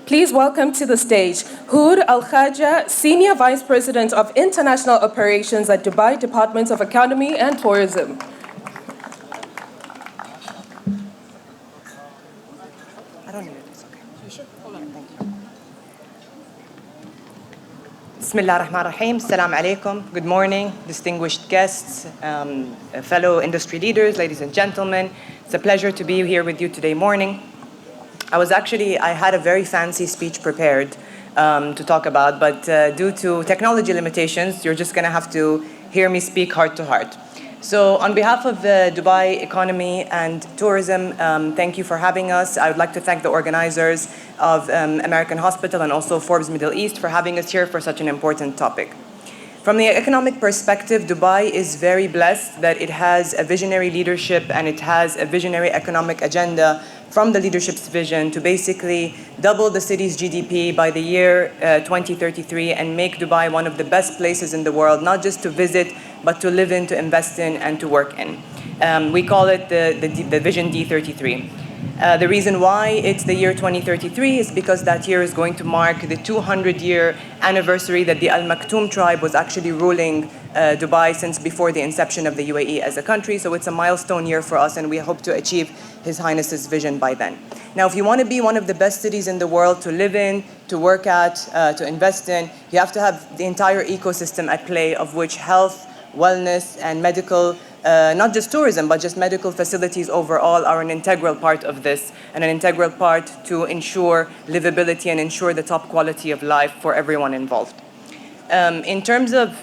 Please welcome to the stage Hoor Al Khaja, Senior Vice President of International Operations at Dubai Department of Economy and Tourism. I don't need it, it's okay. You sure? Hold on. Thank you. Bismillah ar-Rahman ar-Rahim. Assalamu alaikum. Good morning, distinguished guests, fellow industry leaders, ladies and gentlemen. It's a pleasure to be here with you today morning. I had a very fancy speech prepared to talk about, but due to technology limitations, you're just gonna have to hear me speak heart to heart. So on behalf of the Dubai Economy and Tourism, thank you for having us. I would like to thank the organizers of American Hospital and also Forbes Middle East for having us here for such an important topic. From the economic perspective, Dubai is very blessed that it has a visionary leadership and it has a visionary economic agenda from the leadership's vision to basically double the city's GDP by the year 2033 and make Dubai one of the best places in the world, not just to visit, but to live in, to invest in, and to work in. We call it the Vision D33. The reason why it's the year 2033 is because that year is going to mark the 200-year anniversary that the Al Maktoum tribe was actually ruling Dubai since before the inception of the UAE as a country. So it's a milestone year for us, and we hope to achieve His Highness's vision by then. Now, if you want to be one of the best cities in the world to live in, to work at, to invest in, you have to have the entire ecosystem at play, of which health, wellness, and medical, not just tourism, but just medical facilities overall are an integral part of this, and an integral part to ensure livability and ensure the top quality of life for everyone involved. In terms of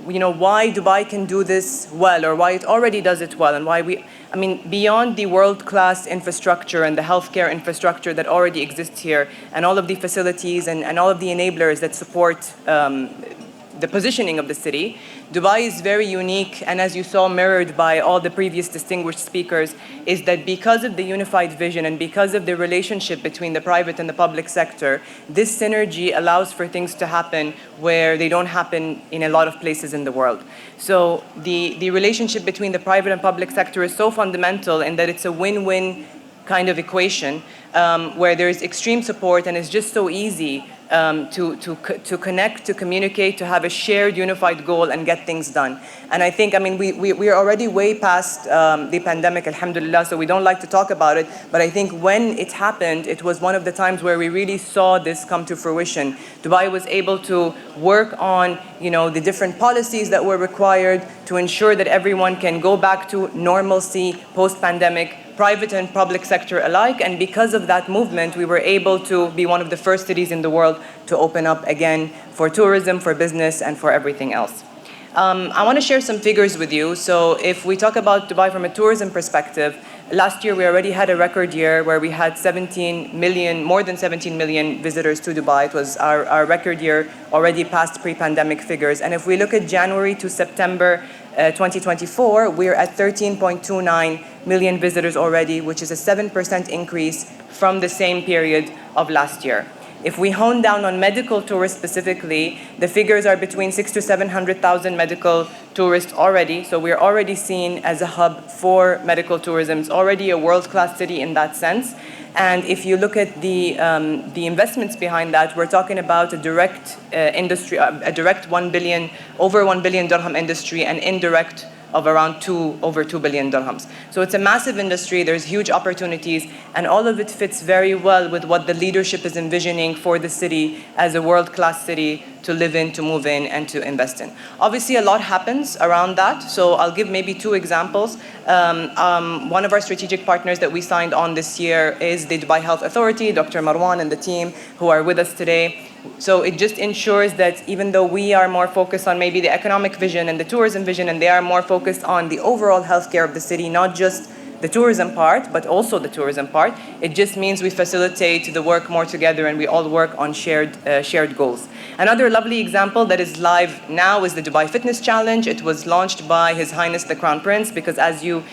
why Dubai can do this well, or why it already does it well, and why beyond the world-class infrastructure and the healthcare infrastructure that already exists here, and all of the facilities and all of the enablers that support the positioning of the city, Dubai is very unique, and as you saw mirrored by all the previous distinguished speakers, is that because of the unified vision and because of the relationship between the private and the public sector, this synergy allows for things to happen where they don't happen in a lot of places in the world. So the relationship between the private and public sector is so fundamental in that it's a win-win kind of equation where there is extreme support, and it's just so easy to connect, to communicate, to have a shared unified goal and get things done. And I think, we are already way past the pandemic, alhamdulillah, so we don't like to talk about it, but I think when it happened, it was one of the times where we really saw this come to fruition. Dubai was able to work on the different policies that were required to ensure that everyone can go back to normalcy post-pandemic, private and public sector alike, and because of that movement, we were able to be one of the first cities in the world to open up again for tourism, for business, and for everything else. I want to share some figures with you. So if we talk about Dubai from a tourism perspective, last year we already had a record year where we had more than 17 million visitors to Dubai. It was our record year, already past pre-pandemic figures. And if we look at January to September 2024, we're at 13.29 million visitors already, which is a 7% increase from the same period of last year. If we hone down on medical tourists specifically, the figures are between 600,000 to 700,000 medical tourists already. So we're already seen as a hub for medical tourism. It's already a world-class city in that sense. And if you look at the investments behind that, we're talking about a direct industry, a direct over 1 billion dirham industry, and indirect of around over 2 billion dirhams. So it's a massive industry, there's huge opportunities, and all of it fits very well with what the leadership is envisioning for the city as a world-class city to live in, to move in, and to invest in. Obviously, a lot happens around that, so I'll give maybe two examples. One of our strategic partners that we signed on this year is the Dubai Health Authority, Dr. Marwan and the team who are with us today. So it just ensures that even though we are more focused on maybe the economic vision and the tourism vision, and they are more focused on the overall healthcare of the city, not just the tourism part, but also the tourism part, it just means we facilitate the work more together and we all work on shared goals. Another lovely example that is live now is the Dubai Fitness Challenge. It was launched by His Highness the Crown Prince because, as you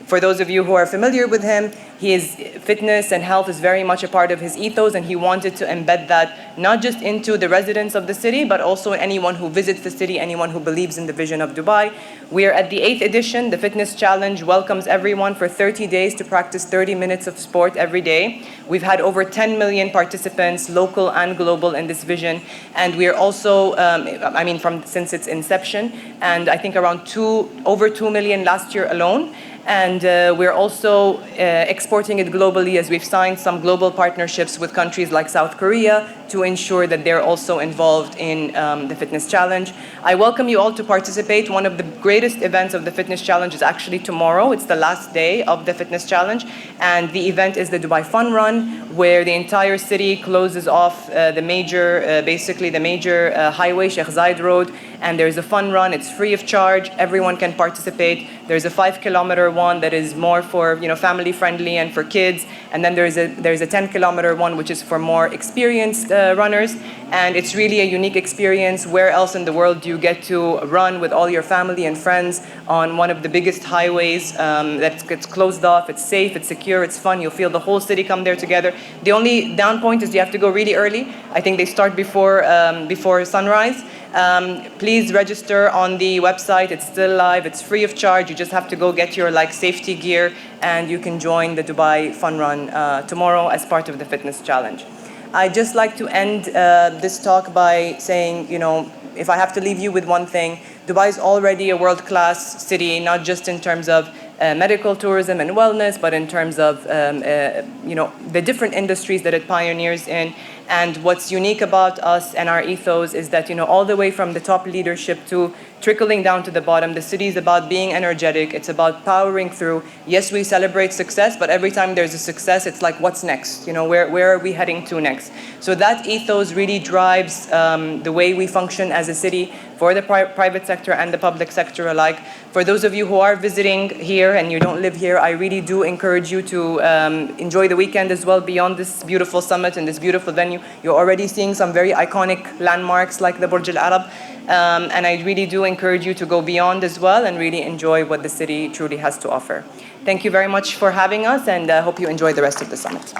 For those of you who are familiar with him, fitness and health is very much a part of his ethos, and he wanted to embed that not just into the residents of the city, but also anyone who visits the city, anyone who believes in the vision of Dubai. We are at the 8th edition. The Fitness Challenge welcomes everyone for 30 days to practice 30 minutes of sport every day. We've had over 10 million participants, local and global, in this vision. And we are also, since its inception, and I think around over 2 million last year alone. And we're also exporting it globally, as we've signed some global partnerships with countries like South Korea to ensure that they're also involved in the Fitness Challenge. I welcome you all to participate. One of the greatest events of the Fitness Challenge is actually tomorrow. It's the last day of the Fitness Challenge. And the event is the Dubai Fun Run, where the entire city closes off the major highway, Sheikh Zayed Road. And there's a fun run. It's free of charge. Everyone can participate. There's a 5-kilometer one that is more for family friendly and for kids. And then there's a 10-kilometer one which is for more experienced runners. And it's really a unique experience. Where else in the world do you get to run with all your family and friends on one of the biggest highways that gets closed off? It's safe, it's secure, it's fun. You'll feel the whole city come there together. The only down point is you have to go really early. I think they start before sunrise. Please register on the website. It's still live. It's free of charge. You just have to go get your safety gear, and you can join the Dubai Fun Run tomorrow as part of the Fitness Challenge. I'd just like to end this talk by saying, if I have to leave you with one thing, Dubai is already a world-class city, not just in terms of medical tourism and wellness, but in terms of the different industries that it pioneers in. And what's unique about us and our ethos is that all the way from the top leadership to trickling down to the bottom, the city is about being energetic. It's about powering through. Yes, we celebrate success, but every time there's a success, it's like, what's next? Where are we heading to next? So that ethos really drives the way we function as a city for the private sector and the public sector alike. For those of you who are visiting here and you don't live here, I really do encourage you to enjoy the weekend as well beyond this beautiful summit and this beautiful venue. You're already seeing some very iconic landmarks like the Burj Al Arab. And I really do encourage you to go beyond as well and really enjoy what the city truly has to offer. Thank you very much for having us, and I hope you enjoy the rest of the summit.